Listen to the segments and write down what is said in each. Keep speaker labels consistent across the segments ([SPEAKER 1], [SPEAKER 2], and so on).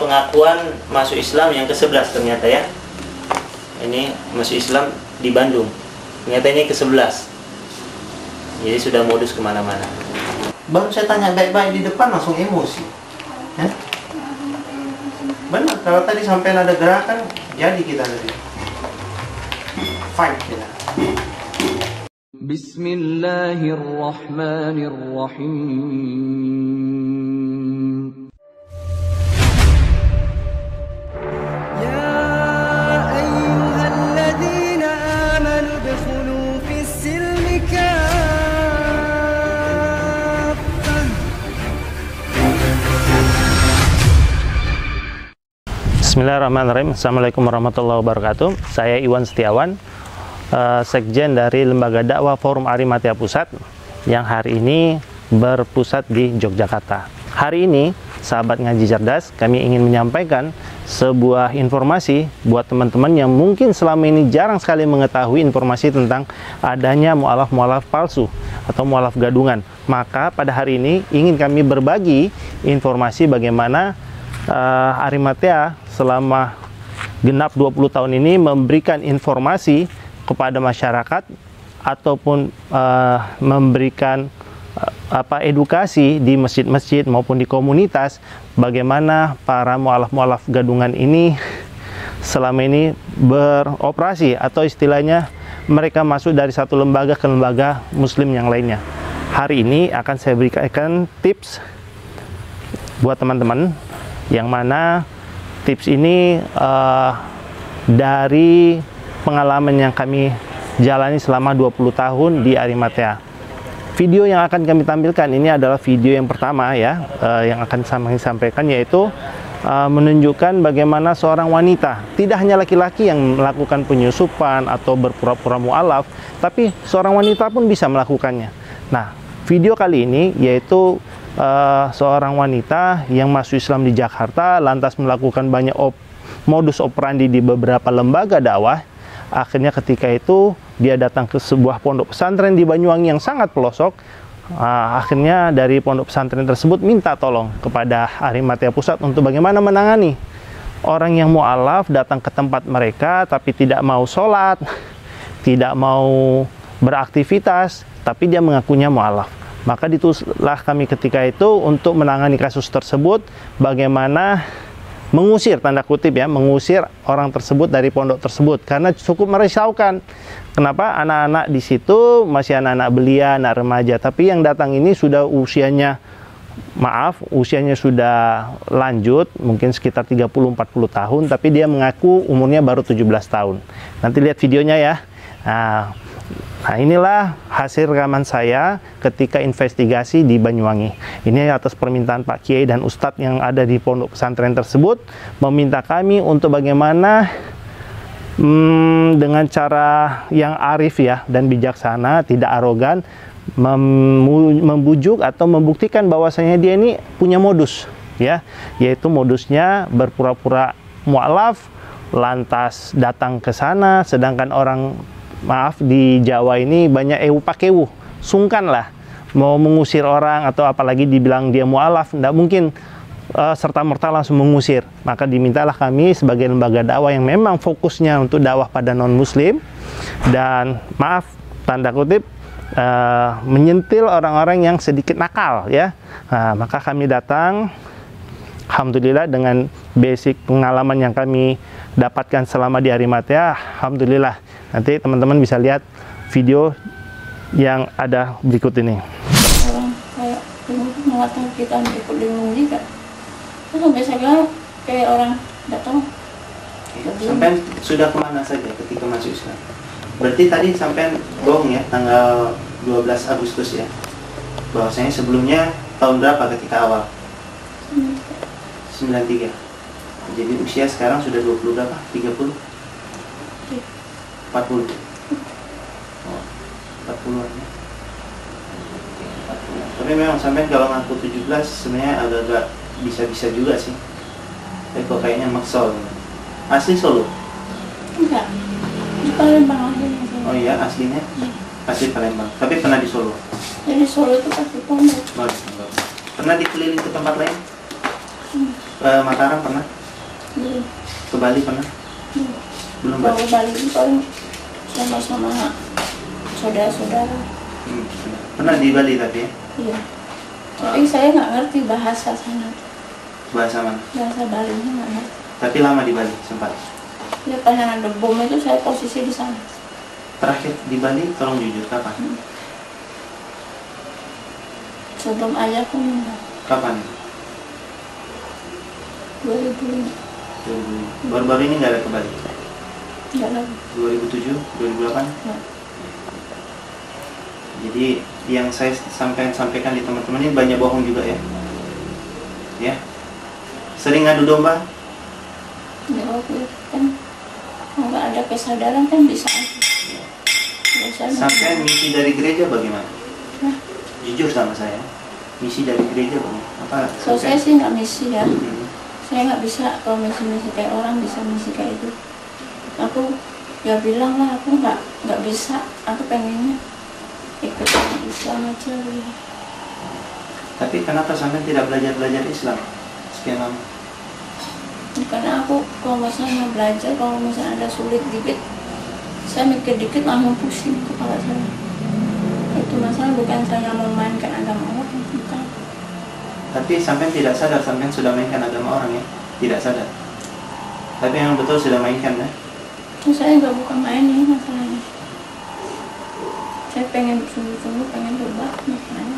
[SPEAKER 1] pengakuan masuk Islam yang ke-11 ternyata ya. Ini masuk Islam di Bandung. Ternyata ini ke-11. Jadi sudah modus kemana-mana. Baru saya tanya baik-baik di depan langsung emosi. Ya? Benar, kalau tadi sampai ada gerakan, jadi kita tadi fight kita.
[SPEAKER 2] Bismillahirrahmanirrahim. Ya ayyuhalladzina amanu udkhulu fis-silmi kaffah.
[SPEAKER 1] Bismillahirrahmanirrahim. Assalamualaikum warahmatullahi wabarakatuh. Saya Iwan Setiawan, Sekjen dari Lembaga Dakwah Forum Arimatea Pusat yang hari ini berpusat di Yogyakarta. Hari ini, sahabat ngaji cerdas, kami ingin menyampaikan sebuah informasi buat teman-teman yang mungkin selama ini jarang sekali mengetahui informasi tentang adanya mu'alaf-mu'alaf palsu atau mu'alaf gadungan. Maka pada hari ini ingin kami berbagi informasi bagaimana Arimatea selama genap 20 tahun ini memberikan informasi kepada masyarakat ataupun memberikan edukasi di masjid-masjid maupun di komunitas bagaimana para mu'alaf-mu'alaf gadungan ini selama ini beroperasi atau istilahnya mereka masuk dari satu lembaga ke lembaga muslim yang lainnya. Hari ini akan saya berikan tips buat teman-teman yang mana tips ini dari pengalaman yang kami jalani selama 20 tahun di Arimatea. Video yang akan kami tampilkan ini adalah video yang pertama ya, yang akan kami sampaikan, yaitu menunjukkan bagaimana seorang wanita, tidak hanya laki-laki yang melakukan penyusupan atau berpura-pura mu'alaf, tapi seorang wanita pun bisa melakukannya. Nah, video kali ini yaitu seorang wanita yang masuk Islam di Jakarta, lantas melakukan banyak modus operandi di beberapa lembaga dakwah. Akhirnya ketika itu dia datang ke sebuah pondok pesantren di Banyuwangi yang sangat pelosok. Akhirnya dari pondok pesantren tersebut minta tolong kepada Arimatea Pusat untuk bagaimana menangani orang yang mu'alaf datang ke tempat mereka tapi tidak mau sholat, tidak mau beraktivitas, tapi dia mengakunya mu'alaf. Maka ditulislah kami ketika itu untuk menangani kasus tersebut, bagaimana mengusir, tanda kutip ya, mengusir orang tersebut dari pondok tersebut karena cukup merisaukan. Kenapa? Anak-anak di situ masih anak-anak belia, anak remaja, tapi yang datang ini sudah usianya sudah lanjut, mungkin sekitar 30-40 tahun, tapi dia mengaku umurnya baru 17 tahun. Nanti lihat videonya ya. Nah, inilah hasil rekaman saya ketika investigasi di Banyuwangi. Ini atas permintaan Pak Kiai dan Ustadz yang ada di pondok pesantren tersebut, meminta kami untuk bagaimana dengan cara yang arif ya dan bijaksana, tidak arogan, membujuk atau membuktikan bahwasanya dia ini punya modus ya, yaitu modusnya berpura-pura mu'alaf, lantas datang ke sana, sedangkan orang di Jawa ini banyak pakewu, sungkan lah mau mengusir orang atau apalagi dibilang dia mu'alaf, tidak mungkin serta-merta langsung mengusir. Maka dimintalah kami sebagai lembaga dakwah yang memang fokusnya untuk dakwah pada non-muslim dan tanda kutip menyentil orang-orang yang sedikit nakal ya. Maka kami datang, alhamdulillah dengan basic pengalaman yang kami dapatkan selama di Arimatea, alhamdulillah. Nanti teman-teman bisa lihat video yang ada berikut ini.
[SPEAKER 3] Orang kayak mengatakan kita ikut dengan juga. Terus sampai saya kayak orang datang.
[SPEAKER 1] Sampai sudah kemana saja ketika masuk Islam? Berarti tadi sampai bohong ya, tanggal 12 Agustus ya. Bahwasanya sebelumnya tahun berapa ketika awal? 93. Jadi usia sekarang sudah 20 berapa? 30? 40. Oh, 40-an ya. Tapi memang sampai kalau ngaku 17 sebenarnya agak-agak bisa-bisa juga sih. Tapi kok kayaknya maksol. Asli Solo?
[SPEAKER 3] Enggak. Di Palembang aslinya.
[SPEAKER 1] Oh iya, aslinya? Asli Palembang. Tapi pernah di Solo?
[SPEAKER 3] Jadi Solo itu pasti pondok.
[SPEAKER 1] Pernah dikeliling ke tempat lain? Mataram pernah?
[SPEAKER 3] Belum.
[SPEAKER 1] Ke Bali pernah? Belum
[SPEAKER 3] Kalau
[SPEAKER 1] Pak?
[SPEAKER 3] Bali itu paling sama-sama saudara-saudara.
[SPEAKER 1] Pernah di Bali tapi ya?
[SPEAKER 3] Iya. Tapi saya nggak ngerti bahasa sana.
[SPEAKER 1] Bahasa mana?
[SPEAKER 3] Bahasa Balinya nggak ngerti.
[SPEAKER 1] Tapi lama di Bali sempat.
[SPEAKER 3] Ya pas yang ada bom itu saya posisi di sana.
[SPEAKER 1] Terakhir di Bali, tolong jujur kapan?
[SPEAKER 3] Sebelum ayah aku meninggal.
[SPEAKER 1] Kapan?
[SPEAKER 3] 2005.
[SPEAKER 1] Baru-baru ini nggak ada ke Bali?
[SPEAKER 3] Nggak lagi.
[SPEAKER 1] 2007, 2008?
[SPEAKER 3] Nggak.
[SPEAKER 1] Jadi yang saya sampaikan di teman-teman ini banyak bohong juga ya? Ya? Sering ngadu domba?
[SPEAKER 3] Ya waktu itu kan kalau nggak ada kesadaran kan bisa aja. Biasanya.
[SPEAKER 1] Sampai misi dari gereja bagaimana?
[SPEAKER 3] Hah?
[SPEAKER 1] Jujur sama saya, misi dari gereja bagaimana? Apa?
[SPEAKER 3] Kalau saya sih nggak misi ya.
[SPEAKER 1] Hmm.
[SPEAKER 3] Saya nggak bisa kalau misi-misi kayak orang bisa misi kayak itu. Aku ya bilang lah aku nggak bisa. Aku pengennya ikut Islam aja ya.
[SPEAKER 1] Tapi kenapa sampai tidak belajar Islam sekian lama?
[SPEAKER 3] Karena aku kalau misalnya belajar, kalau misalnya ada sulit dikit, saya mikir dikit langsung pusing kepala saya. Itu masalah bukan saya memainkan agama orang, bukan.
[SPEAKER 1] Tapi sampai tidak sadar sampai sudah mainkan agama orang ya? Tidak sadar. Tapi yang betul sudah mainkan ya?
[SPEAKER 3] Terus saya nggak bukan main ini masalahnya. Saya pengen sungguh-sungguh pengen berubah makanya.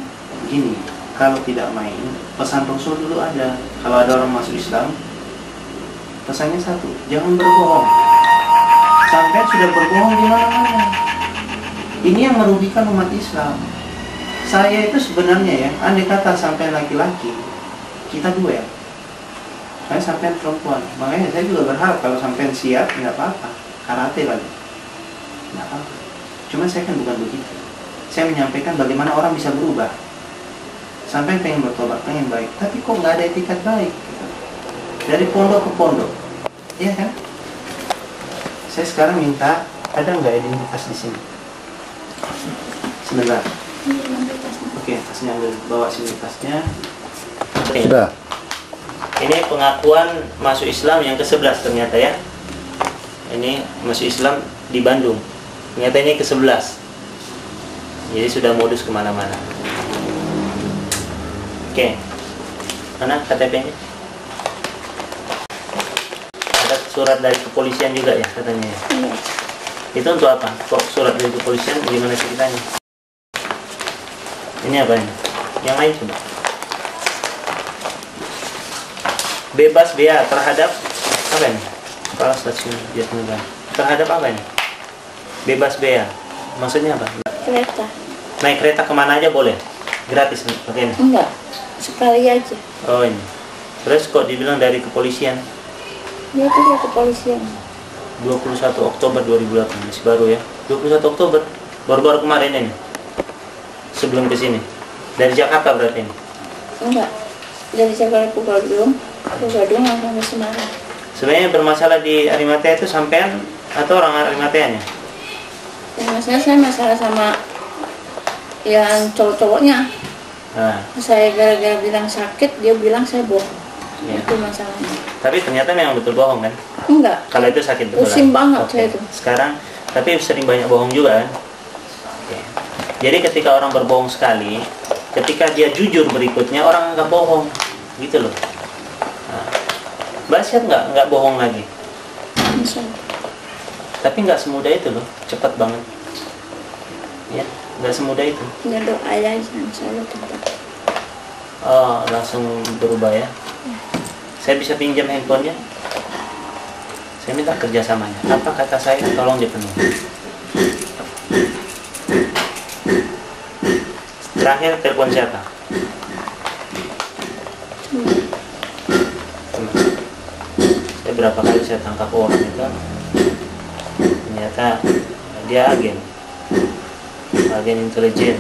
[SPEAKER 1] Gini, kalau tidak main, pesan Rasul dulu ada. Kalau ada orang masuk Islam, pesannya satu, jangan berbohong. Sampai sudah berbohong di mana-mana. Ini yang merugikan umat Islam. Saya itu sebenarnya ya, andai kata sampai laki-laki, kita duel. Saya sampai perempuan. Makanya saya juga berharap kalau sampai siap, nggak apa-apa. Karate lagi. Nggak apa-apa. Cuma saya kan bukan begitu. Saya menyampaikan bagaimana orang bisa berubah. Sampai pengen bertobat, pengen baik. Tapi kok nggak ada etikat baik? Dari pondok ke pondok. Iya kan? Saya sekarang minta, ada nggak identitas di sini? Sebentar. Oke, tasnya ambil, bawa sini tasnya.
[SPEAKER 4] Sudah.
[SPEAKER 1] Ini pengakuan masuk Islam yang ke-11 ternyata ya. Ini masuk Islam di Bandung. Ternyata ini ke-11. Jadi sudah modus kemana-mana. Oke. Mana KTP-nya? Ada surat dari kepolisian juga ya katanya ya?
[SPEAKER 3] Iya.
[SPEAKER 1] Itu untuk apa? Kok surat dari kepolisian gimana ceritanya? Ini apa ini? Yang lain coba. Bebas bea terhadap apa ini? Kepala Stasiun Jatinegara. Terhadap apa ini? Bebas bea. Maksudnya apa?
[SPEAKER 3] Kereta.
[SPEAKER 1] Naik kereta kemana aja boleh? Gratis pakai ini?
[SPEAKER 3] Enggak. Sekali aja.
[SPEAKER 1] Oh ini. Terus kok dibilang dari kepolisian?
[SPEAKER 3] Ya itu dia kepolisian.
[SPEAKER 1] 21 Oktober 2008, masih baru ya. 21 Oktober, baru-baru kemarin ini. Sebelum ke sini. Dari Jakarta berarti ini.
[SPEAKER 3] Enggak. Dari Jakarta ke Bandung langsung ke Semarang.
[SPEAKER 1] Sebenarnya bermasalah di Arimatea itu sampean atau orang Arimateanya?
[SPEAKER 3] Ya, saya masalah sama yang cowok-cowoknya.
[SPEAKER 1] Nah,
[SPEAKER 3] Saya gara-gara bilang sakit, dia bilang saya bohong.
[SPEAKER 1] iya.
[SPEAKER 3] Itu masalahnya.
[SPEAKER 1] Tapi ternyata memang betul bohong kan?
[SPEAKER 3] Enggak.
[SPEAKER 1] Kalau itu sakit betulan.
[SPEAKER 3] Pusing banget
[SPEAKER 1] Oke.
[SPEAKER 3] saya itu.
[SPEAKER 1] Sekarang, tapi sering banyak bohong juga kan? Oke. Jadi ketika orang berbohong sekali, ketika dia jujur berikutnya, orang anggap bohong. Gitu loh. Nah, Mbak siap nggak bohong lagi?
[SPEAKER 3] Misalnya.
[SPEAKER 1] Tapi nggak semudah itu loh, cepat banget. Ya, nggak semudah itu.
[SPEAKER 3] Ya doa aja, insya Allah tetap.
[SPEAKER 1] Oh, langsung berubah ya. Saya bisa pinjam handphonenya? Saya minta kerjasamanya. Apa kata saya? Tolong dipenuhi. Terakhir telepon siapa? Saya berapa kali saya tangkap orang itu, ternyata dia agen intelijen.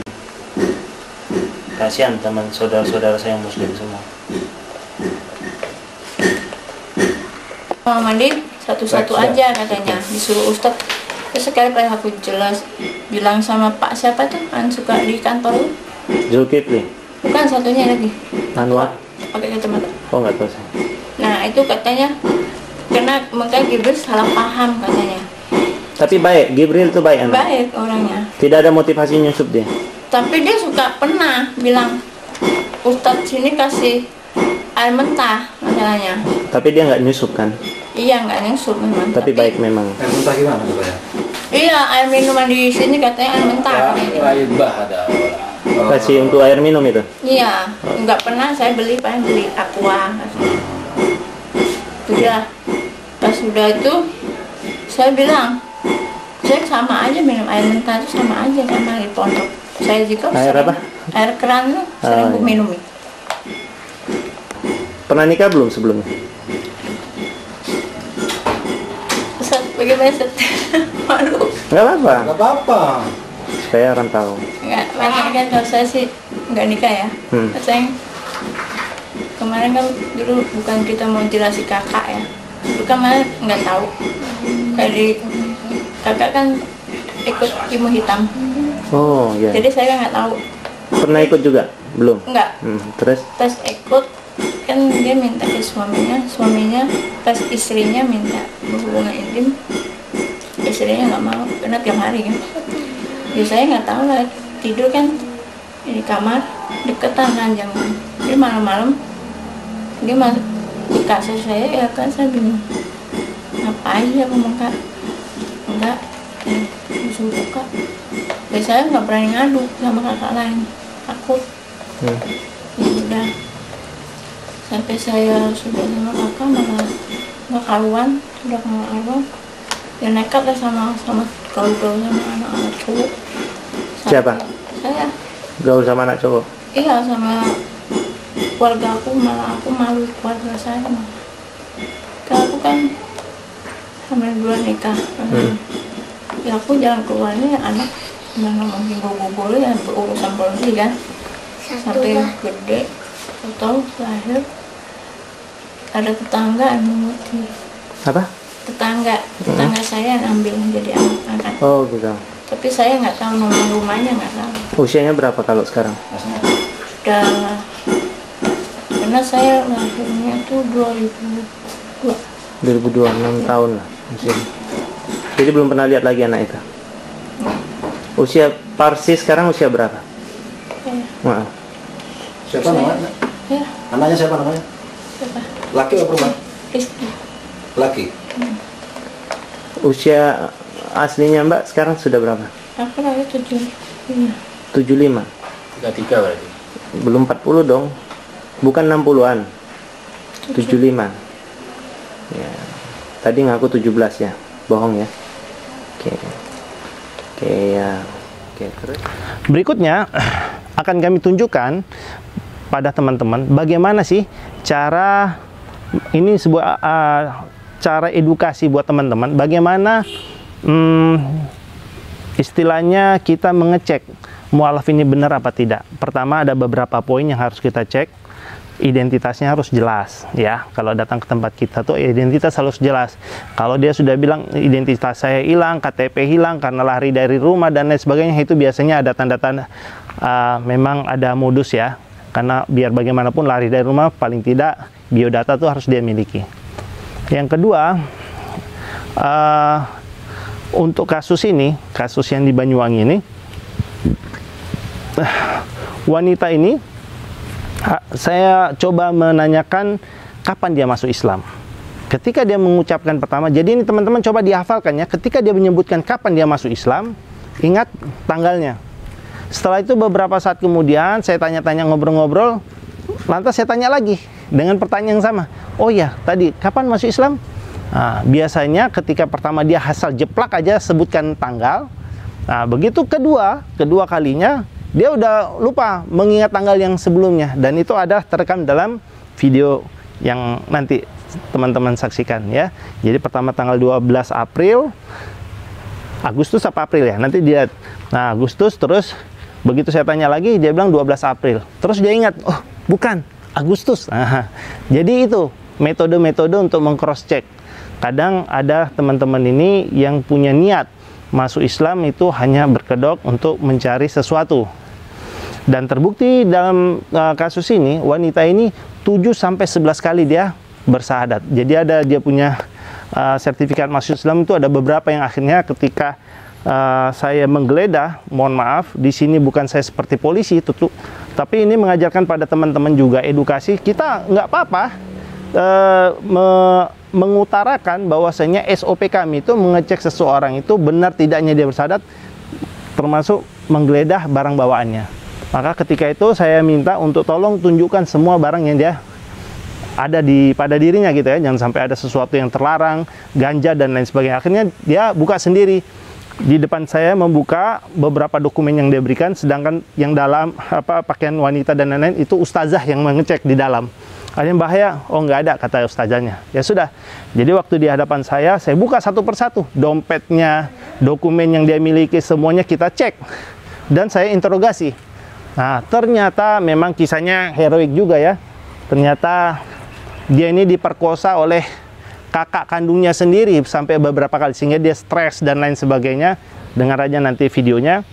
[SPEAKER 1] Kasihan teman saudara-saudara saya yang muslim semua.
[SPEAKER 3] Mau mandi satu-satu
[SPEAKER 4] Baik,
[SPEAKER 3] aja katanya, disuruh Ustadz. Terus sekali pas aku jelas bilang sama Pak siapa tuh kan suka di kantor,
[SPEAKER 1] Zulkifli,
[SPEAKER 3] bukan satunya lagi
[SPEAKER 1] Anwar,
[SPEAKER 3] pakai kacamata.
[SPEAKER 1] oh nggak tahu saya.
[SPEAKER 3] Nah itu katanya karena makanya Gibril salah paham katanya.
[SPEAKER 1] Tapi baik, Gibril itu baik anak.
[SPEAKER 3] Baik orangnya.
[SPEAKER 1] Tidak ada motivasi nyusup dia.
[SPEAKER 3] Tapi dia suka pernah bilang, Ustadz sini kasih air mentah masalahnya.
[SPEAKER 1] Tapi dia nggak nyusup kan?
[SPEAKER 3] Iya nggak nyusup memang.
[SPEAKER 1] Tapi baik memang.
[SPEAKER 4] Yang mentah gimana tuh ya?
[SPEAKER 3] Iya air minuman di sini katanya air mentah.
[SPEAKER 4] Air bah ada.
[SPEAKER 1] Kasih untuk air minum itu.
[SPEAKER 3] Iya, nggak pernah saya beli, paling beli aqua. Sudah, pas sudah itu saya bilang, saya sama aja minum air mentah itu sama aja sama di pondok. Saya juga
[SPEAKER 1] Air
[SPEAKER 3] sering-
[SPEAKER 1] apa?
[SPEAKER 3] Air keran tuh sering
[SPEAKER 1] iya.
[SPEAKER 3] minum.
[SPEAKER 1] Pernah nikah belum sebelumnya?
[SPEAKER 3] Ustaz, bagaimana Ustaz? Malu.
[SPEAKER 1] Nggak apa-apa.
[SPEAKER 4] Gak apa-apa.
[SPEAKER 1] Supaya orang tahu.
[SPEAKER 3] Nggak, makanya kan kalau saya sih nggak nikah ya. Saya kemarin kan dulu bukan kita mau jelasin kakak ya. Dulu kan malah nggak tahu. Kayak di kakak kan ikut ilmu hitam.
[SPEAKER 1] Oh iya.
[SPEAKER 3] Jadi saya nggak tahu.
[SPEAKER 1] Pernah ikut juga? Belum?
[SPEAKER 3] Nggak.
[SPEAKER 1] Terus?
[SPEAKER 3] Pas ikut kan dia minta ke suaminya pas istrinya minta berhubungan intim, istrinya nggak mau karena tiap hari kan. Ya saya nggak tahu lah, tidur kan di kamar deketan ranjang. Jadi malam-malam dia masuk di kasur saya, ya kan saya bingung ngapain ya ngomong kak, enggak disuruh buka. Ya saya nggak berani ngadu sama kakak lain, takut. Ya udah, sampai saya sudah sama kakak malah nggak karuan, sudah nggak karuan. Ya nekat lah sama gaul sama anak-anak cowok.
[SPEAKER 1] Siapa?
[SPEAKER 3] Saya.
[SPEAKER 1] Gaul sama anak cowok?
[SPEAKER 3] Iya, sama keluarga aku, malah aku malu keluarga saya malah. Kalau aku kan hamil 2 nikah. Ya aku jalan keluarnya anak mana mungkin gogo ya berurusan polisi kan. Sampai gede, tahu lahir ada tetangga yang mengerti.
[SPEAKER 1] Apa?
[SPEAKER 3] Tetangga saya yang ambil menjadi anak angkat.
[SPEAKER 1] Oh gitu.
[SPEAKER 3] Tapi saya nggak tahu nomor rumahnya, nggak tahu.
[SPEAKER 1] Usianya berapa kalau sekarang?
[SPEAKER 3] Sudah, karena saya lahirnya itu 2002.
[SPEAKER 1] 6 tahun lah usianya. Jadi belum pernah lihat lagi anak itu. Usia Parsi sekarang usia berapa?
[SPEAKER 3] Ya,
[SPEAKER 1] Maaf.
[SPEAKER 4] Siapa namanya?
[SPEAKER 3] ya,
[SPEAKER 4] Anaknya siapa namanya?
[SPEAKER 3] siapa?
[SPEAKER 4] Laki atau perempuan?
[SPEAKER 3] Rizky.
[SPEAKER 4] Laki.
[SPEAKER 1] Usia aslinya Mbak sekarang sudah berapa?
[SPEAKER 3] Aku lahir 75.
[SPEAKER 1] 75.
[SPEAKER 4] 33 berarti.
[SPEAKER 1] Belum 40 dong. Bukan 60-an. 75. Ya. Tadi ngaku 17 ya. Bohong ya. Oke. Oke ya. Oke, terus. Berikutnya akan kami tunjukkan pada teman-teman bagaimana sih cara ini sebuah cara edukasi buat teman-teman bagaimana istilahnya kita mengecek mualaf ini benar apa tidak. Pertama ada beberapa poin yang harus kita cek. Identitasnya harus jelas ya. Kalau datang ke tempat kita tuh identitas harus jelas. Kalau dia sudah bilang identitas saya hilang, KTP hilang karena lari dari rumah dan lain sebagainya, itu biasanya ada tanda-tanda memang ada modus ya. Karena biar bagaimanapun lari dari rumah paling tidak biodata tuh harus dia miliki. Yang kedua, untuk kasus ini, kasus yang di Banyuwangi ini, wanita ini saya coba menanyakan kapan dia masuk Islam. Ketika dia mengucapkan pertama, jadi ini teman-teman coba dihafalkan ya, ketika dia menyebutkan kapan dia masuk Islam, ingat tanggalnya. Setelah itu beberapa saat kemudian saya tanya-tanya ngobrol-ngobrol, lantas saya tanya lagi dengan pertanyaan yang sama. Oh ya, tadi kapan masuk Islam? Nah, biasanya ketika pertama dia asal jeplak aja sebutkan tanggal. Nah, begitu kedua kalinya dia udah lupa mengingat tanggal yang sebelumnya, dan itu ada terekam dalam video yang nanti teman-teman saksikan ya. Jadi pertama tanggal 12 April, Agustus apa April ya, nanti dia, nah Agustus, terus begitu saya tanya lagi dia bilang 12 April, terus dia ingat, oh bukan, Agustus. Nah, jadi itu metode-metode untuk meng-cross check. Kadang ada teman-teman ini yang punya niat masuk Islam itu hanya berkedok untuk mencari sesuatu. Dan terbukti dalam kasus ini, wanita ini 7-11 kali dia bersahadat. Jadi ada dia punya sertifikat masuk Islam itu ada beberapa yang akhirnya ketika saya menggeledah, mohon maaf, di sini bukan saya seperti polisi, tapi ini mengajarkan pada teman-teman juga edukasi. Kita nggak apa-apa mengutarakan bahwasanya SOP kami itu mengecek seseorang itu benar tidaknya dia bersahadat, termasuk menggeledah barang bawaannya. Maka ketika itu saya minta untuk tolong tunjukkan semua barang yang dia ada pada dirinya gitu ya, jangan sampai ada sesuatu yang terlarang, ganja dan lain sebagainya. Akhirnya dia buka sendiri. Di depan saya membuka beberapa dokumen yang dia berikan, sedangkan yang dalam pakaian wanita dan lain-lain itu ustazah yang mengecek di dalam. Akhirnya bahaya, oh nggak ada kata ustazahnya. Ya sudah, jadi waktu di hadapan saya buka satu persatu, dompetnya, dokumen yang dia miliki semuanya kita cek dan saya interogasi. Nah ternyata memang kisahnya heroik juga ya. Ternyata dia ini diperkosa oleh kakak kandungnya sendiri sampai beberapa kali sehingga dia stres dan lain sebagainya. Dengar aja nanti videonya.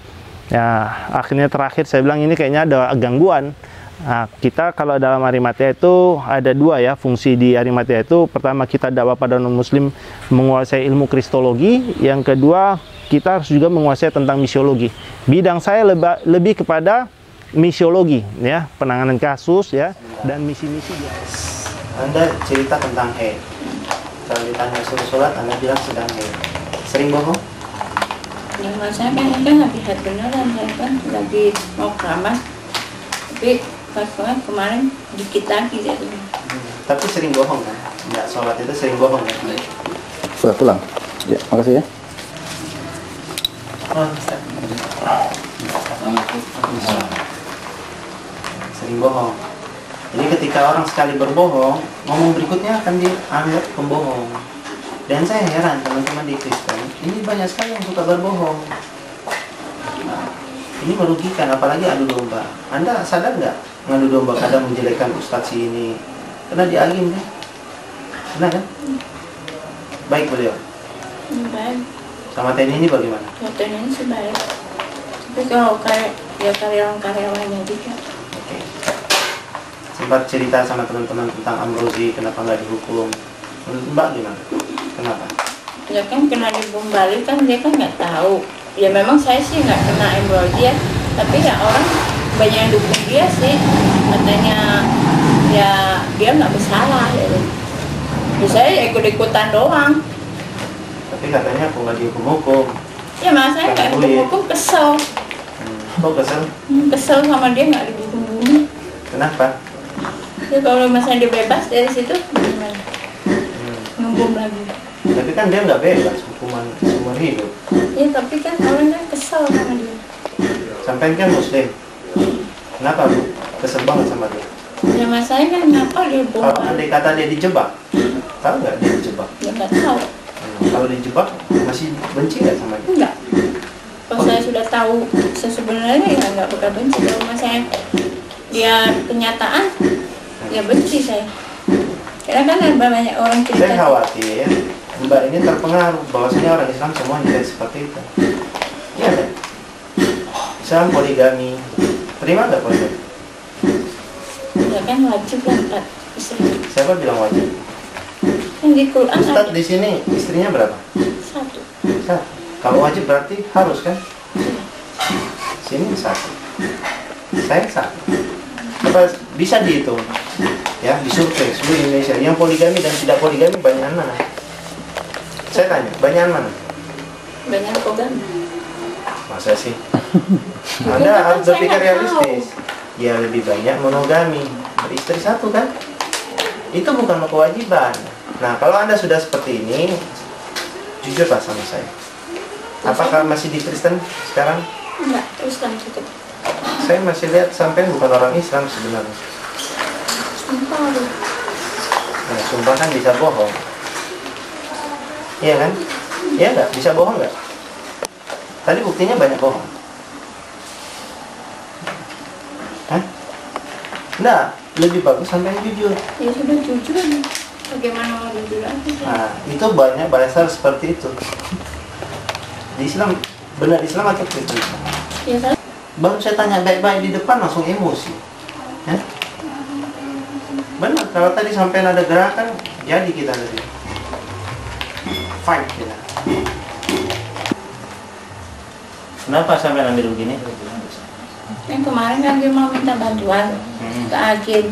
[SPEAKER 1] Ya akhirnya terakhir saya bilang ini kayaknya ada gangguan. Nah, kita kalau dalam Arimatea itu ada dua ya fungsi di Arimatea itu. Pertama, kita dakwah pada non-muslim menguasai ilmu kristologi. Yang kedua, kita harus juga menguasai tentang misiologi. Bidang saya lebih kepada misiologi ya, penanganan kasus ya, dan misi-misi. Anda cerita tentang haid. Kalau ditanya suruh sholat, Anda bilang sedang haid. Sering bohong?
[SPEAKER 3] Ya saya kan habis haid beneran, saya kan lagi mau keramas. Tapi pas banget kemarin dikit lagi saya tuh.
[SPEAKER 1] Tapi sering bohong kan? Enggak, sholat itu sering bohong kan?
[SPEAKER 4] Sudah pulang. Ya, makasih ya.
[SPEAKER 1] Sering bohong. Jadi ketika orang sekali berbohong, ngomong berikutnya akan dianggap pembohong. Dan saya heran teman-teman di Kristen, ini banyak sekali yang suka berbohong. Nah, ini merugikan, apalagi adu domba. Anda sadar nggak ngadu domba kadang menjelekkan ustadz si ini? Kena diagim kan? Kena kan? Baik beliau.
[SPEAKER 3] Baik.
[SPEAKER 1] Sama TNI ini bagaimana?
[SPEAKER 3] Hotelnya ini sih baik. Tapi kalau karyawan-karyawannya juga.
[SPEAKER 1] Oke. Sempat cerita sama teman-teman tentang Amrozi, kenapa nggak dihukum? Menurut Mbak gimana? Kenapa?
[SPEAKER 3] Ya kan kena dibom balik kan dia kan nggak tahu. Ya memang saya sih nggak kena Amrozi ya. Tapi ya orang banyak yang dukung dia sih. Katanya ya dia nggak bersalah gitu. Ya saya ya ikut-ikutan doang.
[SPEAKER 1] Tapi katanya aku nggak dihukum-hukum.
[SPEAKER 3] Ya mas saya nggak dihukum kesel.
[SPEAKER 1] Kok kesel?
[SPEAKER 3] Kesel sama dia nggak dibunuh.
[SPEAKER 1] Kenapa?
[SPEAKER 3] Ya kalau misalnya dia bebas dari situ gimana? Nunggu lagi.
[SPEAKER 1] Tapi kan dia nggak bebas, hukuman seumur hidup.
[SPEAKER 3] Ya tapi kan orang kan kesel sama dia.
[SPEAKER 1] Sampai kan muslim. Kenapa Bu? Kesel banget sama dia.
[SPEAKER 3] Ya mas saya kan ngapa dia
[SPEAKER 1] Kalau
[SPEAKER 3] bom?
[SPEAKER 1] andai kata dia dijebak, tahu nggak dia dijebak?
[SPEAKER 3] Ya nggak tahu.
[SPEAKER 1] Kalau dijebak masih benci nggak sama dia?
[SPEAKER 3] Enggak. Kalau saya sudah tahu sebenarnya ya nggak bakal benci. Kalau mas saya dia kenyataan ya benci saya. Karena kan ada banyak orang cerita.
[SPEAKER 1] Saya khawatir Mbak ini terpengaruh bahwasanya orang Islam semua jadi seperti itu. Iya kan? Islam poligami. Terima nggak poligami?
[SPEAKER 3] Ya kan wajib lah 4 istri.
[SPEAKER 1] Siapa bilang wajib?
[SPEAKER 3] Kan di Quran
[SPEAKER 1] Ustadz
[SPEAKER 3] ada
[SPEAKER 1] di sini istrinya berapa?
[SPEAKER 3] 1.
[SPEAKER 1] Satu. Kalau wajib berarti harus kan? Sini satu. Saya satu. Apa bisa dihitung? Ya, disurvei seluruh Indonesia. Yang poligami dan tidak poligami banyakan mana? Saya tanya, banyakan mana?
[SPEAKER 3] Banyak program.
[SPEAKER 1] Masa sih? Anda harus berpikir realistis. Ya lebih banyak monogami, beristri satu kan? Itu bukan kewajiban. Nah, kalau Anda sudah seperti ini, jujurlah sama saya. Apakah masih di Kristen sekarang?
[SPEAKER 3] Enggak, terus kan cukup.
[SPEAKER 1] Saya masih lihat sampai bukan orang Islam sebenarnya.
[SPEAKER 3] Sumpah lu.
[SPEAKER 1] Nah, sumpah kan bisa bohong. Iya kan? Iya nggak? Bisa bohong nggak? Tadi buktinya banyak bohong. Hah? Nggak, lebih bagus sampai jujur.
[SPEAKER 3] Ya sudah jujur. Bagaimana mau jujur lagi?
[SPEAKER 1] Nah, itu banyak bahasa seperti itu. Di Islam, benar Islam atau Kristen?
[SPEAKER 3] Ya saya
[SPEAKER 1] Baru saya tanya baik-baik di depan langsung emosi. Ya? Benar, kalau tadi sampai ada gerakan, jadi kita tadi fight kita. Kenapa sampai ambil begini?
[SPEAKER 3] Yang kemarin kan dia mau minta bantuan ke Agin.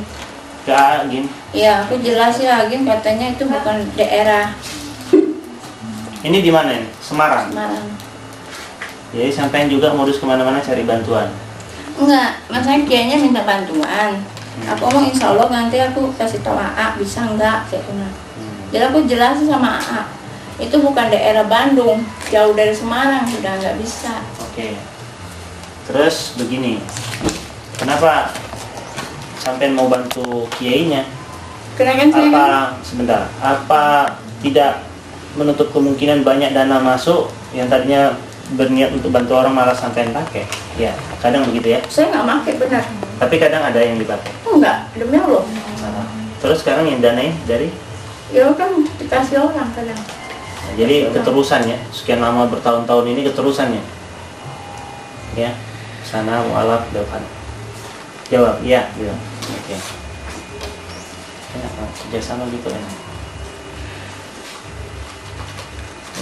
[SPEAKER 1] Ke Agin.
[SPEAKER 3] Iya, aku jelasin Agin katanya itu bukan daerah
[SPEAKER 1] Ini di mana ini? Semarang.
[SPEAKER 3] Semarang.
[SPEAKER 1] Jadi sampai juga modus kemana-mana cari bantuan.
[SPEAKER 3] Enggak, maksudnya dianya minta bantuan. Aku ngomong insya Allah nanti aku kasih tahu AA bisa enggak saya bilang. Jadi aku jelasin sama AA itu bukan daerah Bandung, jauh dari Semarang, sudah nggak bisa.
[SPEAKER 1] Oke. Terus begini, kenapa sampai mau bantu kiainya?
[SPEAKER 3] Karena kan saya kan,
[SPEAKER 1] Sebentar, apa tidak menutup kemungkinan banyak dana masuk yang tadinya berniat untuk bantu orang malah sampai pakai? Ya, kadang begitu ya.
[SPEAKER 3] saya nggak pakai benar.
[SPEAKER 1] Tapi kadang ada yang dipakai.
[SPEAKER 3] Enggak, demi Allah.
[SPEAKER 1] Terus sekarang yang danain dari?
[SPEAKER 3] Ya kan dikasih orang kadang.
[SPEAKER 1] Nah, jadi keterusannya, sekian lama bertahun-tahun ini keterusannya. Ya, sana mualaf depan. Jawab, iya, bilang. Oke. Ya, kerjasama gitu ya.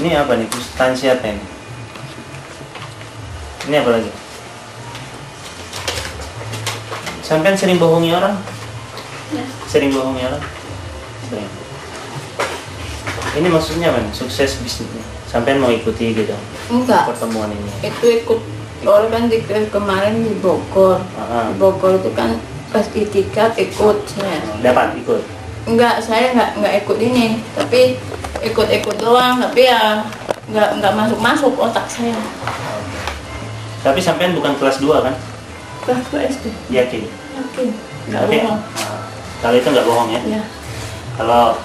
[SPEAKER 1] Ini apa nih? Perusahaan siapa ini? Ini apa lagi? Sampai sering bohongi orang?
[SPEAKER 3] Ya.
[SPEAKER 1] Sering bohongi orang? Sering. Ini maksudnya apa nih? Sukses bisnisnya? Sampai mau ikuti gitu
[SPEAKER 3] Enggak.
[SPEAKER 1] pertemuan ini?
[SPEAKER 3] Itu ikut orang kan kemarin di Bogor. Di Bogor itu kan pas itikaf ikut saya.
[SPEAKER 1] Dapat ikut?
[SPEAKER 3] Enggak, saya nggak ikut ini, tapi ikut doang, tapi ya nggak masuk otak saya.
[SPEAKER 1] Tapi sampean bukan kelas 2 kan?
[SPEAKER 3] Kelas 2 SD.
[SPEAKER 1] Yakin?
[SPEAKER 3] Yakin. Nggak
[SPEAKER 1] Oke.
[SPEAKER 3] bohong.
[SPEAKER 1] Kalau itu nggak bohong ya?
[SPEAKER 3] Ya.
[SPEAKER 1] Kalau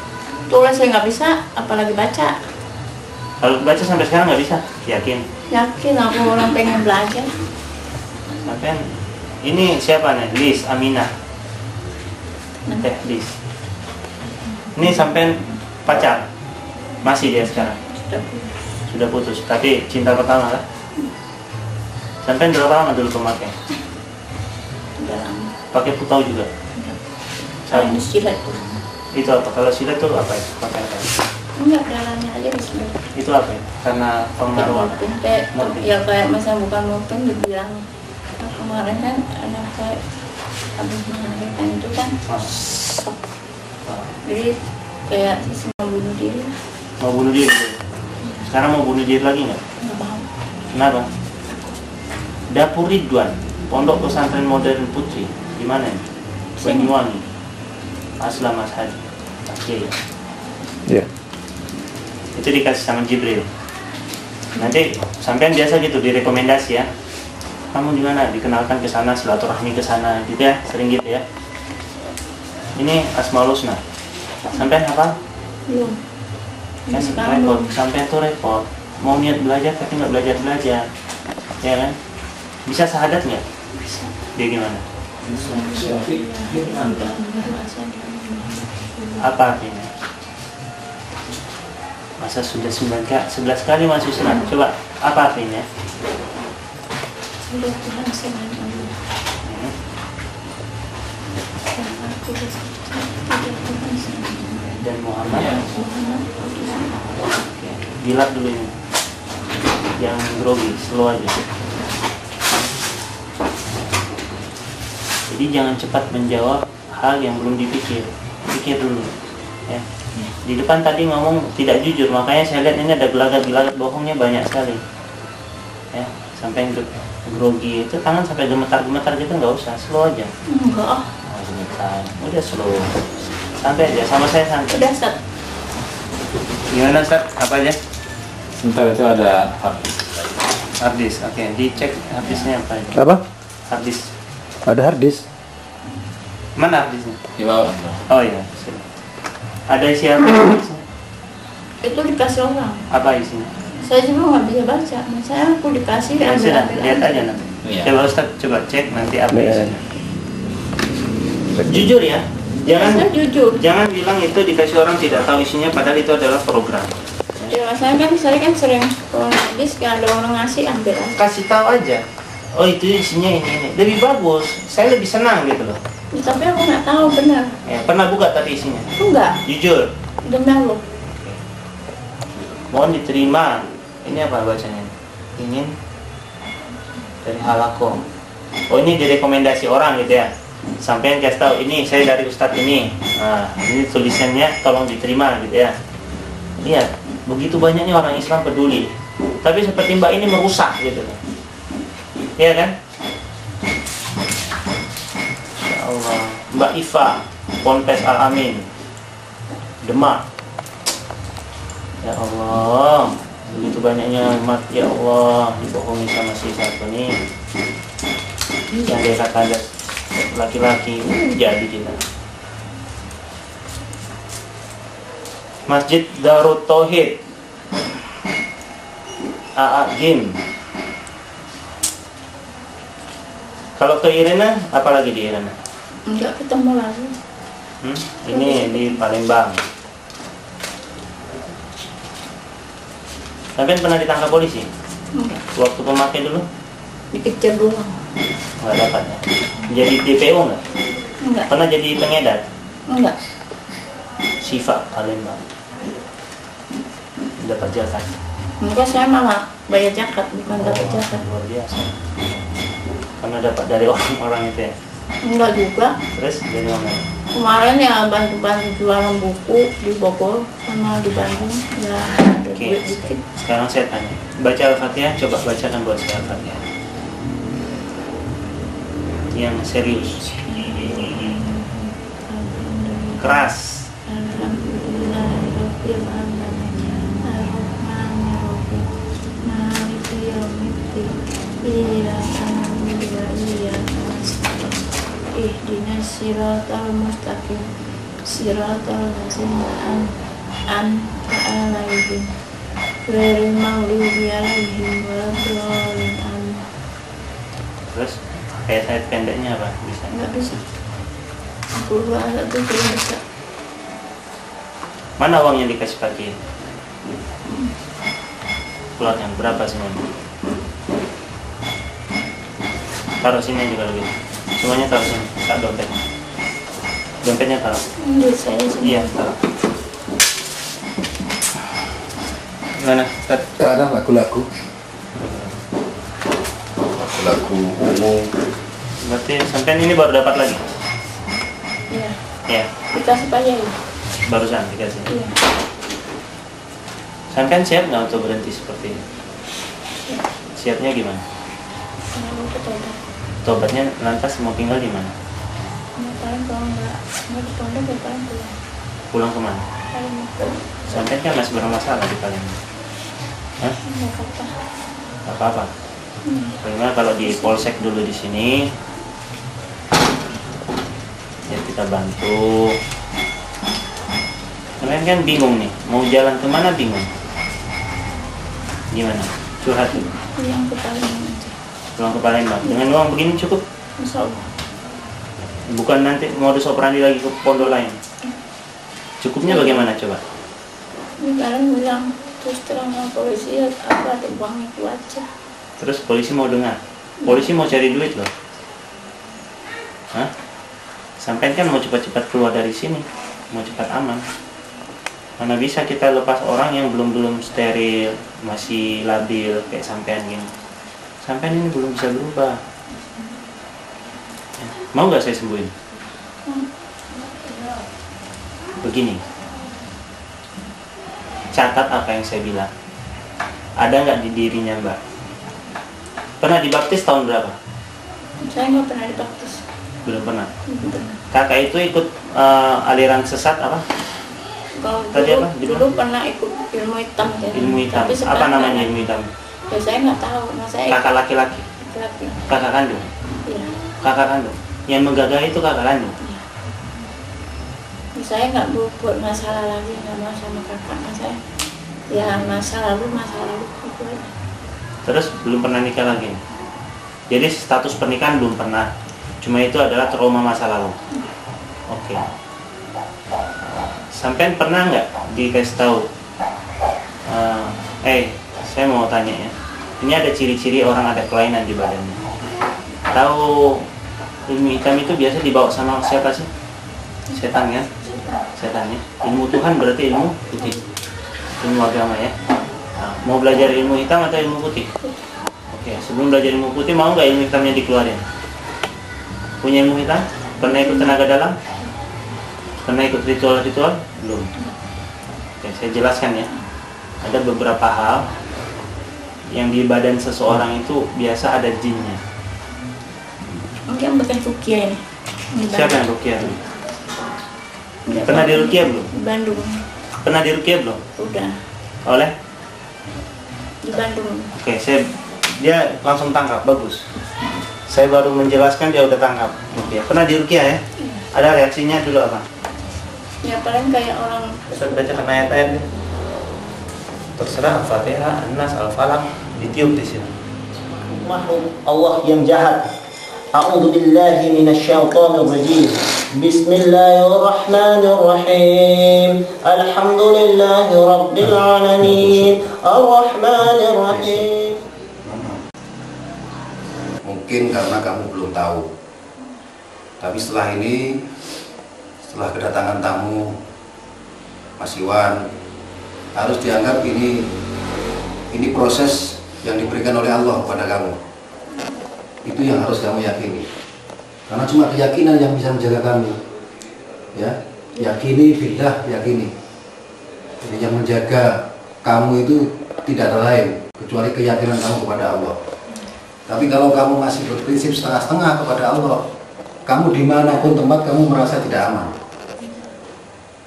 [SPEAKER 3] Tulis saya nggak bisa, apalagi baca.
[SPEAKER 1] baca sampai sekarang nggak bisa? Yakin?
[SPEAKER 3] Yakin aku orang pengen belajar.
[SPEAKER 1] Sampean ini siapa nih? Liz Aminah. Liz. Ini sampean pacar? Masih dia sekarang? Sudah putus. Tapi cinta pertama kan? Sampean berapa lama dulu pemakai?
[SPEAKER 3] Udah lama.
[SPEAKER 1] Pakai putau juga?
[SPEAKER 3] Saya di silat tuh.
[SPEAKER 1] Itu apa? Kalau silat itu apa itu? Pakai apa?
[SPEAKER 3] Enggak, jalannya aja di silat.
[SPEAKER 1] Itu apa ya? Karena pengaruh
[SPEAKER 3] Mungkin kayak ya kayak masa bukan mungkin dibilang kemarin kan anak saya habis melahirkan itu kan shock. Jadi kayak sisi mau bunuh diri lah.
[SPEAKER 1] Mau bunuh diri? Sekarang mau bunuh diri lagi nggak?
[SPEAKER 3] Nggak mau.
[SPEAKER 1] Kenapa? Dapur Ridwan, Pondok Pesantren Modern Putri, di mana? Banyuwangi. Aslam Mas Hadi. Oke.
[SPEAKER 4] Iya.
[SPEAKER 1] Itu dikasih sama Jibril. Nanti sampean biasa gitu direkomendasi ya. Kamu di mana? Dikenalkan ke sana, silaturahmi ke sana, gitu ya, sering gitu ya. Ini Asmaul Husna. Sampean hafal?
[SPEAKER 3] Belum.
[SPEAKER 1] Kan
[SPEAKER 3] Sekarang
[SPEAKER 1] repot,
[SPEAKER 3] belum.
[SPEAKER 1] sampean tuh repot. Mau niat belajar tapi nggak belajar, ya kan? Bisa syahadat nggak?
[SPEAKER 3] Bisa.
[SPEAKER 1] Dia gimana? Apa artinya? Masa sudah 11 kali masuk sunat. Coba, apa artinya?
[SPEAKER 3] Sudah Tuhan selain Allah. Dan aku bersuci tidak Tuhan selain Allah.
[SPEAKER 1] Dan Muhammad.
[SPEAKER 3] Muhammad utusan Allah.
[SPEAKER 1] Oke. Dilap dulu ini. Yang grogi, slow aja. Jadi jangan cepat menjawab hal yang belum dipikir. Pikir dulu. Ya. Di depan tadi ngomong tidak jujur, makanya saya lihat ini ada gelagat-gelagat bohongnya banyak sekali. Ya, sampai grogi itu tangan sampai gemetar-gemetar gitu nggak usah, slow aja.
[SPEAKER 3] Enggak.
[SPEAKER 1] Oh, gemetar. Udah slow. Santai aja, sama saya santai.
[SPEAKER 3] Udah Ustaz.
[SPEAKER 1] Gimana Ustaz? Apa aja?
[SPEAKER 4] Sebentar itu ada harddisk.
[SPEAKER 1] Harddisk. Oke, dicek harddisknya apa aja.
[SPEAKER 4] Apa?
[SPEAKER 1] Harddisk.
[SPEAKER 4] Ada harddisk.
[SPEAKER 1] Mana harddisknya?
[SPEAKER 4] Di bawah.
[SPEAKER 1] Oh iya, sini. Ada isi apa harddisknya?
[SPEAKER 3] Itu dikasih orang.
[SPEAKER 1] Apa isinya?
[SPEAKER 3] Saya juga nggak bisa baca. Saya aku dikasih
[SPEAKER 1] Ya sudah,
[SPEAKER 3] ambil
[SPEAKER 1] lihat aja nanti.
[SPEAKER 4] Iya.
[SPEAKER 1] Coba Ustaz, coba cek nanti apa
[SPEAKER 4] Iya.
[SPEAKER 1] isinya. Jujur ya,
[SPEAKER 3] Saya jujur.
[SPEAKER 1] jangan bilang itu dikasih orang tidak tahu isinya, padahal itu adalah program.
[SPEAKER 3] Ya masalah kan saya kan sering kalau habis kan ada orang ngasih ambil aja.
[SPEAKER 1] Kasih tahu aja. Oh itu isinya ini. Lebih bagus. Saya lebih senang gitu loh.
[SPEAKER 3] Ya, tapi aku nggak tahu benar.
[SPEAKER 1] Ya, pernah buka tapi isinya?
[SPEAKER 3] Enggak,
[SPEAKER 1] Jujur.
[SPEAKER 3] demi Allah.
[SPEAKER 1] Mohon diterima. Ini apa bacanya? Ingin dari halakom. Oh, ini direkomendasi orang gitu ya. Sampai kasih tahu ini saya dari Ustadz ini. Nah, ini tulisannya tolong diterima gitu ya. Lihat, begitu banyaknya orang Islam peduli. Tapi seperti Mbak ini merusak gitu. Iya kan? Ya Allah. Mbak Iva, Ponpes Al Amin, Demak. Ya Allah, begitu banyaknya umat, ya Allah, dibohongi sama si satu nih. Yang dia kata ada laki-laki, jadi kita. Masjid Darut Tauhid, AA Gim. Kalau ke Irena, apalagi di Irena?
[SPEAKER 3] Enggak ketemu lagi.
[SPEAKER 1] Ini di Palembang. Sampai pernah ditangkap polisi?
[SPEAKER 3] Enggak,
[SPEAKER 1] Waktu pemakai dulu?
[SPEAKER 3] dikejar doang.
[SPEAKER 1] Nggak dapat ya? Jadi DPO nggak?
[SPEAKER 3] Enggak,
[SPEAKER 1] Pernah jadi pengedar?
[SPEAKER 3] enggak.
[SPEAKER 1] Siva Palembang. Dapat jatah.
[SPEAKER 3] Enggak, saya malah bayar zakat, bukan dapat zakat.
[SPEAKER 1] Luar biasa. Karena dapat dari orang-orang itu ya.
[SPEAKER 3] Enggak juga.
[SPEAKER 1] Terus dari mana?
[SPEAKER 3] Kemarin ya bantu-bantu jualan buku di Bogor sama di Bandung. Ya ada
[SPEAKER 1] Oke,
[SPEAKER 3] duit dikit.
[SPEAKER 1] sekarang saya tanya. Baca Al-Fatihah, coba bacakan buat saya Al-Fatihah. Yang serius. Keras.
[SPEAKER 3] Alhamdulillahirabbil alamin. Ar-Rahmanir-Rahim. Maliki yaumiddin. Iyyaka na'budu wa iyyaka nasta'in. Ihdinas siratal mustaqim. Siratal ladzina an'amta 'alaihim. Ghairil maghdubi 'alaihim waladdallin. Amin.
[SPEAKER 1] Terus ayat-ayat pendeknya apa? Bisa?
[SPEAKER 3] Enggak bisa. Aku bahasa tuh belum bisa.
[SPEAKER 1] Mana uang yang dikasih pagi? Keluarkan berapa semuanya? Taruh sini juga lebih. Semuanya taruh sini. Tak dompet. Dompetnya taruh.
[SPEAKER 3] Duit saya sih.
[SPEAKER 1] Iya, taruh. Gimana? Ustaz?
[SPEAKER 4] Ada lagu-lagu. Lagu umum.
[SPEAKER 1] Berarti sampai ini baru dapat lagi?
[SPEAKER 3] Iya.
[SPEAKER 1] Ya,
[SPEAKER 3] Dikasih payah ya.
[SPEAKER 1] barusan dikasih.
[SPEAKER 3] Iya.
[SPEAKER 1] Sampai siap nggak untuk berhenti seperti ini?
[SPEAKER 3] Iya.
[SPEAKER 1] Siapnya gimana?
[SPEAKER 3] Karena mau ketobat.
[SPEAKER 1] Tobatnya lantas mau tinggal di mana?
[SPEAKER 3] Mau paling kalau nggak di pondok ya paling pulang.
[SPEAKER 1] Pulang kemana?
[SPEAKER 3] Paling mau
[SPEAKER 1] Sampai kan masih bermasalah di Palembang. Hah?
[SPEAKER 3] nggak apa-apa.
[SPEAKER 1] Gak apa-apa. Bagaimana kalau di polsek dulu di sini? Ya kita bantu. Kalian kan bingung nih, mau jalan kemana bingung? Gimana? Curhat dulu.
[SPEAKER 3] Yang ke Palembang aja.
[SPEAKER 1] Pulang ke Palembang. Dengan uang begini cukup?
[SPEAKER 3] Insya Allah.
[SPEAKER 1] Bukan nanti modus operandi lagi ke pondok lain. Cukupnya bagaimana coba?
[SPEAKER 3] Ini kalian bilang terus terang sama polisi ya aku ada uang itu aja.
[SPEAKER 1] Terus polisi mau dengar? Polisi mau cari duit loh. Hah? Sampai kan mau cepat-cepat keluar dari sini, mau cepat aman. Mana bisa kita lepas orang yang belum steril, masih labil kayak sampean gini. Sampean ini belum bisa berubah. Ya, mau nggak saya sembuhin? Begini, catat apa yang saya bilang. Ada nggak di dirinya Mbak? Pernah dibaptis tahun berapa?
[SPEAKER 3] Saya nggak pernah dibaptis.
[SPEAKER 1] Belum pernah.
[SPEAKER 3] Belum pernah.
[SPEAKER 1] Kakak itu ikut aliran sesat apa?
[SPEAKER 3] Kalau
[SPEAKER 1] Tadi
[SPEAKER 3] dulu,
[SPEAKER 1] apa?
[SPEAKER 3] dulu pernah ikut ilmu hitam ya.
[SPEAKER 1] Ilmu hitam.
[SPEAKER 3] Tapi
[SPEAKER 1] Apa
[SPEAKER 3] sekarang
[SPEAKER 1] namanya
[SPEAKER 3] nggak.
[SPEAKER 1] ilmu hitam?
[SPEAKER 3] Ya saya nggak tahu. Nah saya
[SPEAKER 1] Kakak laki-laki,
[SPEAKER 3] laki.
[SPEAKER 1] kakak kandung,
[SPEAKER 3] Iya.
[SPEAKER 1] kakak kandung. Yang menggagah itu kakak kandung.
[SPEAKER 3] Saya nggak buat masalah lagi sama kakak. Nah, saya ya masa lalu itu aja.
[SPEAKER 1] Terus belum pernah nikah lagi. Jadi status pernikahan belum pernah. Cuma itu adalah trauma masa lalu. Oke. Sampai pernah nggak dikasih tahu? Saya mau tanya ya. Ini ada ciri-ciri orang ada kelainan di badannya. Tahu ilmu hitam itu biasa dibawa sama siapa sih? Setan ya? Setannya. Ilmu Tuhan berarti ilmu putih. Ilmu agama ya. Nah, mau belajar ilmu hitam atau ilmu putih? Oke, sebelum belajar ilmu putih mau nggak ilmu hitamnya dikeluarin? Punya ilmu hitam? Pernah ikut tenaga dalam? Pernah ikut ritual-ritual? Belum. Oke, saya jelaskan ya. Ada beberapa hal yang di badan seseorang itu biasa ada jinnya.
[SPEAKER 3] Mungkin bukan rukia ini.
[SPEAKER 1] Siapa yang rukia? Pernah dirukia belum?
[SPEAKER 3] Di Bandung.
[SPEAKER 1] Pernah dirukia belum?
[SPEAKER 3] Udah.
[SPEAKER 1] Oleh?
[SPEAKER 3] Di Bandung.
[SPEAKER 1] Oke, dia langsung tangkap, bagus. Saya baru menjelaskan dia udah tangkap. Rukia. Pernah dirukia ya? Ada reaksinya dulu apa?
[SPEAKER 3] Ya paling kayak orang.
[SPEAKER 1] Ustaz bacakan ayat-ayat. Terserah Al-Fatihah, An-Nas, Al-Falaq, ditiup di sini.
[SPEAKER 5] Makhluk Allah yang jahat. A'udzu billahi minasyaitonir rajim. Bismillahirrahmanirrahim. Alhamdulillahi rabbil alamin. Arrahmanir rahim.
[SPEAKER 4] Mungkin karena kamu belum tahu. Tapi setelah ini, setelah kedatangan tamu Mas Iwan, harus dianggap ini proses yang diberikan oleh Allah kepada kamu. Itu yang harus kamu yakini. Karena cuma keyakinan yang bisa menjaga kamu. Ya, yakini billah, yakini. Jadi yang menjaga kamu itu tidak ada lain kecuali keyakinan kamu kepada Allah. Tapi kalau kamu masih berprinsip setengah-setengah kepada Allah, kamu dimanapun tempat kamu merasa tidak aman.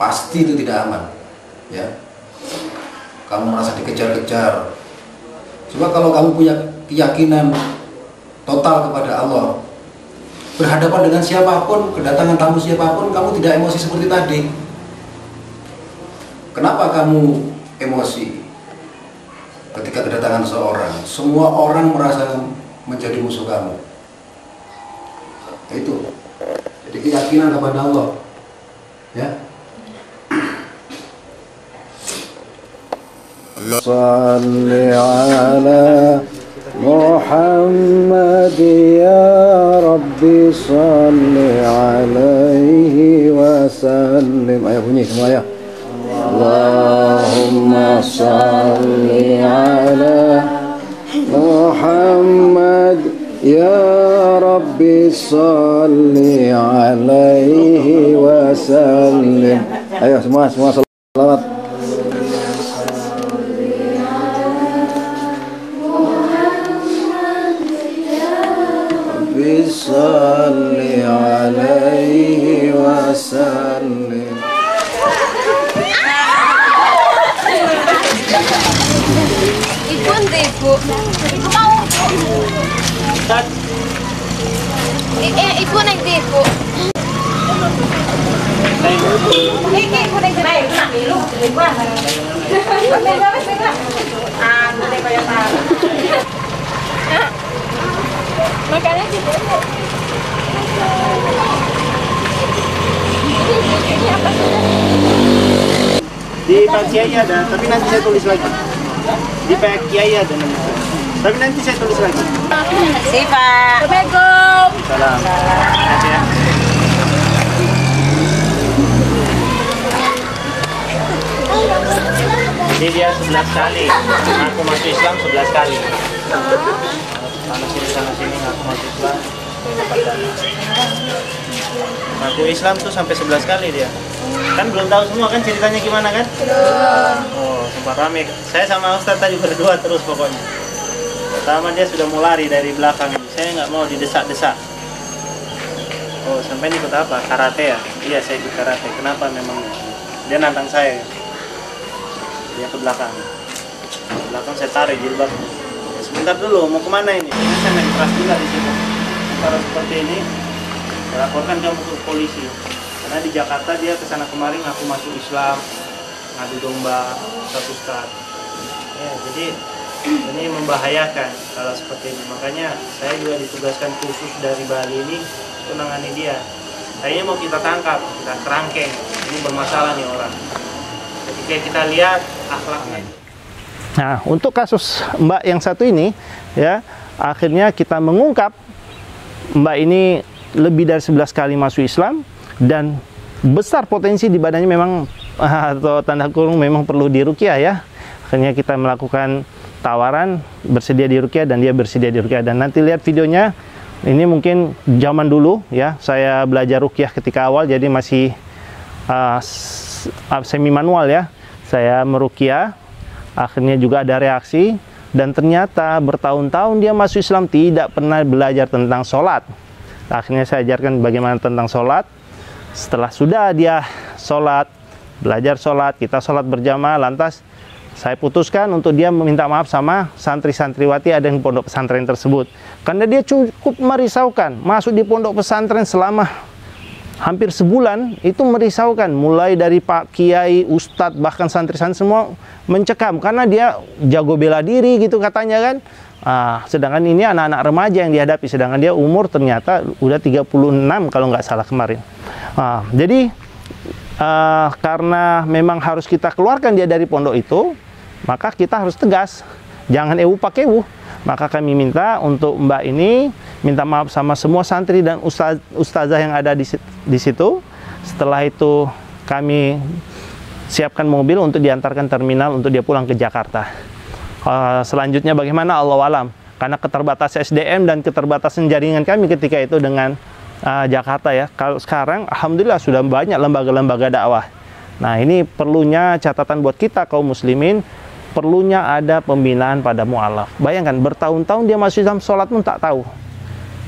[SPEAKER 4] Pasti itu tidak aman. Ya. Kamu merasa dikejar-kejar. Coba kalau kamu punya keyakinan total kepada Allah, berhadapan dengan siapapun, kedatangan tamu siapapun, kamu tidak emosi seperti tadi. Kenapa kamu emosi ketika kedatangan seorang? Semua orang merasa menjadi musuh kamu. Itu. Jadi keyakinan kepada Allah. Ya.
[SPEAKER 6] Salli ala Muhammad ya Rabbi salli alaihi wa sallim. Ayo bunyi semua ya. Allahumma salli ala Muhammad ya Rabbi salli alaihi wa sallim. Ayo semua salawat. Salli alaihi wa sallim.
[SPEAKER 7] Ibu nanti ibu mau. Ibu nanti ibu. Ini ibu nanti naik lu ibu. Makanya gitu.
[SPEAKER 1] Di Pak Kiai ada, tapi nanti saya tulis lagi. Di Pak Kiai ada nanti. Tapi nanti saya tulis lagi.
[SPEAKER 7] Si Pak. Assalamualaikum.
[SPEAKER 1] Salam. Terima ya. Jadi dia 11 kali. Aku masuk Islam 11 kali. Sana sini ngaku masuk Islam. Ngaku Islam tuh sampai 11 kali dia. Kan belum tahu semua kan ceritanya gimana kan? Oh, sempat rame. Saya sama Ustadz tadi berdua terus pokoknya. Pertama dia sudah mau lari dari belakang. Saya nggak mau didesak-desak. Oh, sampai ikut apa? Karate ya? Iya, saya ikut karate. Kenapa memang? Dia nantang saya. Dia ke belakang. Ke belakang saya tarik jilbab. Sebentar dulu, mau kemana ini? Ini saya main keras juga di sini. Kalau seperti ini, laporkan kamu ke polisi. Karena di Jakarta dia kesana kemari ngaku masuk Islam, ngadu domba, Ustaz. Ya, jadi ini membahayakan kalau seperti ini. Makanya saya juga ditugaskan khusus dari Bali ini untuk menangani dia. Kayaknya mau kita tangkap, kita kerangkeng. Ini bermasalah nih orang. Ketika kita lihat akhlaknya. Nah, untuk kasus Mbak yang satu ini, ya, akhirnya kita mengungkap Mbak ini lebih dari 11 kali masuk Islam dan besar potensi di badannya memang atau tanda kurung memang perlu diruqyah ya. Akhirnya kita melakukan tawaran bersedia diruqyah dan dia bersedia diruqyah, dan nanti lihat videonya. Ini mungkin zaman dulu ya, saya belajar ruqyah ketika awal jadi masih semi manual ya. Saya meruqyah, akhirnya juga ada reaksi, dan ternyata bertahun-tahun dia masuk Islam tidak pernah belajar tentang sholat. Akhirnya saya ajarkan bagaimana tentang sholat. Setelah sudah dia sholat, belajar sholat, kita sholat berjamaah, lantas saya putuskan untuk dia meminta maaf sama santri-santriwati ada yang pondok pesantren tersebut. Karena dia cukup merisaukan, masuk di pondok pesantren selama hampir sebulan, itu merisaukan. Mulai dari Pak Kiai, Ustadz, bahkan santri-santri semua mencekam. Karena dia jago bela diri gitu katanya kan. Sedangkan ini anak-anak remaja yang dihadapi. Sedangkan dia umur ternyata udah 36 kalau nggak salah kemarin. Jadi karena memang harus kita keluarkan dia dari pondok itu, maka kita harus tegas, jangan ewu pakai ewu. Maka kami minta untuk Mbak ini minta maaf sama semua santri dan ustazah yang ada di situ. Setelah itu kami siapkan mobil untuk diantarkan terminal untuk dia pulang ke Jakarta. Selanjutnya bagaimana Allah alam, karena keterbatasan SDM dan keterbatasan jaringan kami ketika itu dengan Jakarta ya. Kalau sekarang alhamdulillah sudah banyak lembaga-lembaga dakwah. Nah, ini perlunya catatan buat kita kaum muslimin, perlunya ada pembinaan pada mu'alaf. Bayangkan bertahun-tahun dia masih Islam, sholat pun tak tahu.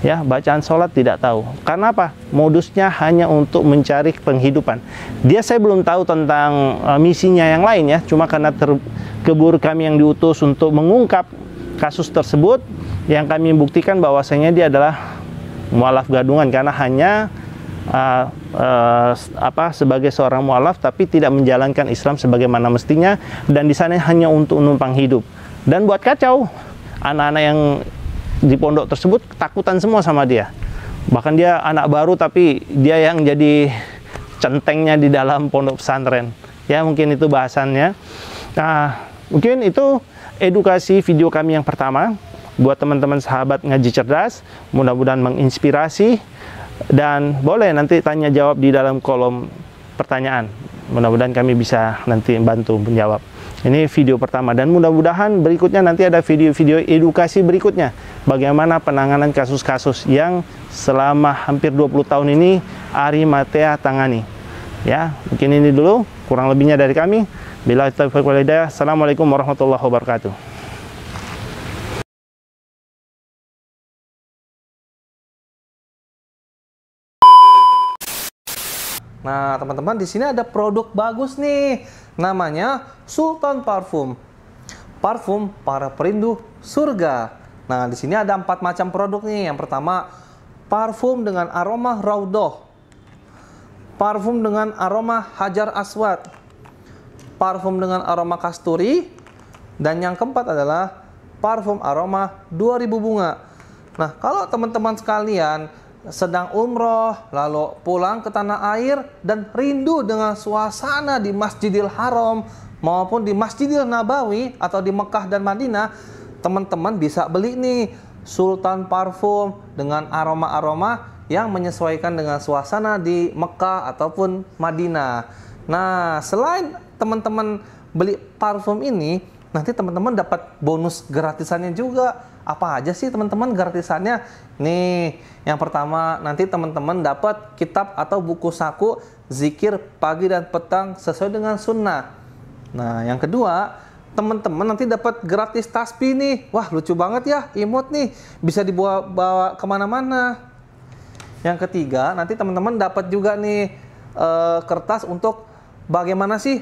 [SPEAKER 1] Ya, bacaan sholat tidak tahu. Karena apa? Modusnya hanya untuk mencari penghidupan. Saya belum tahu tentang misinya yang lain ya. Cuma karena terkebur kami yang diutus untuk mengungkap kasus tersebut, yang kami buktikan bahwasanya dia adalah mu'alaf gadungan, karena hanya sebagai seorang mu'alaf tapi tidak menjalankan Islam sebagaimana mestinya, dan di sana hanya untuk numpang hidup dan buat kacau. Anak-anak yang di pondok tersebut ketakutan semua sama dia. Bahkan dia anak baru tapi dia yang jadi centengnya di dalam pondok pesantren. Ya, mungkin itu bahasannya. Mungkin itu edukasi video kami yang pertama buat teman-teman sahabat ngaji cerdas. Mudah-mudahan menginspirasi, dan boleh nanti tanya jawab di dalam kolom pertanyaan. Mudah-mudahan kami bisa nanti bantu menjawab. Ini video pertama, dan mudah-mudahan berikutnya nanti ada video-video edukasi berikutnya. Bagaimana penanganan kasus-kasus yang selama hampir 20 tahun ini Arimatea tangani. Ya, mungkin ini dulu, kurang lebihnya dari kami. Billahi taufiq wal hidayah. Assalamualaikum warahmatullahi wabarakatuh.
[SPEAKER 8] Nah, teman-teman, di sini ada produk bagus nih. Namanya Sultan Parfum. Parfum para perindu surga. Nah, di sini ada 4 macam produk nih. Yang pertama, parfum dengan aroma Raudhah. Parfum dengan aroma Hajar Aswad. Parfum dengan aroma kasturi. Dan yang keempat adalah parfum aroma 2000 bunga. Nah, kalau teman-teman sekalian sedang umroh, lalu pulang ke tanah air dan rindu dengan suasana di Masjidil Haram maupun di Masjidil Nabawi atau di Mekah dan Madinah, teman-teman bisa beli nih Sultan Parfum dengan aroma-aroma yang menyesuaikan dengan suasana di Mekah ataupun Madinah. Nah, selain teman-teman beli parfum ini, nanti teman-teman dapat bonus gratisannya juga. Apa aja sih teman-teman gratisannya? Nih, yang pertama nanti teman-teman dapat kitab atau buku saku zikir pagi dan petang sesuai dengan sunnah. Nah, yang kedua, teman-teman nanti dapat gratis tasbih nih. Wah, lucu banget ya, imut nih, bisa dibawa kemana-mana. Yang ketiga, nanti teman-teman dapat juga nih kertas untuk bagaimana sih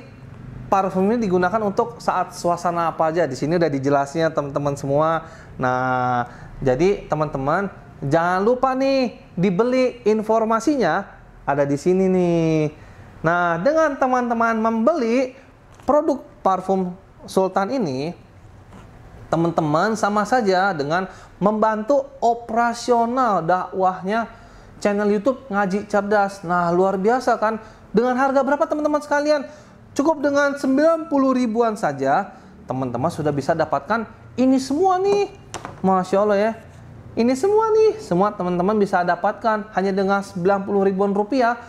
[SPEAKER 8] parfum ini digunakan untuk saat suasana apa aja. Di sini udah dijelasnya teman-teman semua. Nah, jadi teman-teman jangan lupa nih dibeli, informasinya ada di sini nih. Nah, dengan teman-teman membeli produk parfum Sultan ini, teman-teman sama saja dengan membantu operasional dakwahnya channel YouTube Ngaji Cerdas. Nah, luar biasa kan? Dengan harga berapa teman-teman sekalian? Cukup dengan 90 ribuan saja, teman-teman sudah bisa dapatkan ini semua nih. Masya Allah ya. Ini semua nih, semua teman-teman bisa dapatkan hanya dengan 90 ribuan rupiah.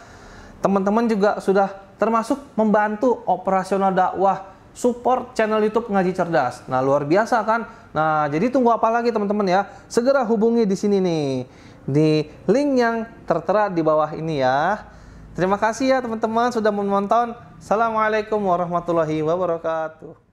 [SPEAKER 8] Teman-teman juga sudah termasuk membantu operasional dakwah, support channel YouTube Ngaji Cerdas. Nah, luar biasa kan? Nah, jadi tunggu apa lagi teman-teman ya? Segera hubungi di sini nih, di link yang tertera di bawah ini ya. Terima kasih ya teman-teman sudah menonton. Assalamualaikum warahmatullahi wabarakatuh.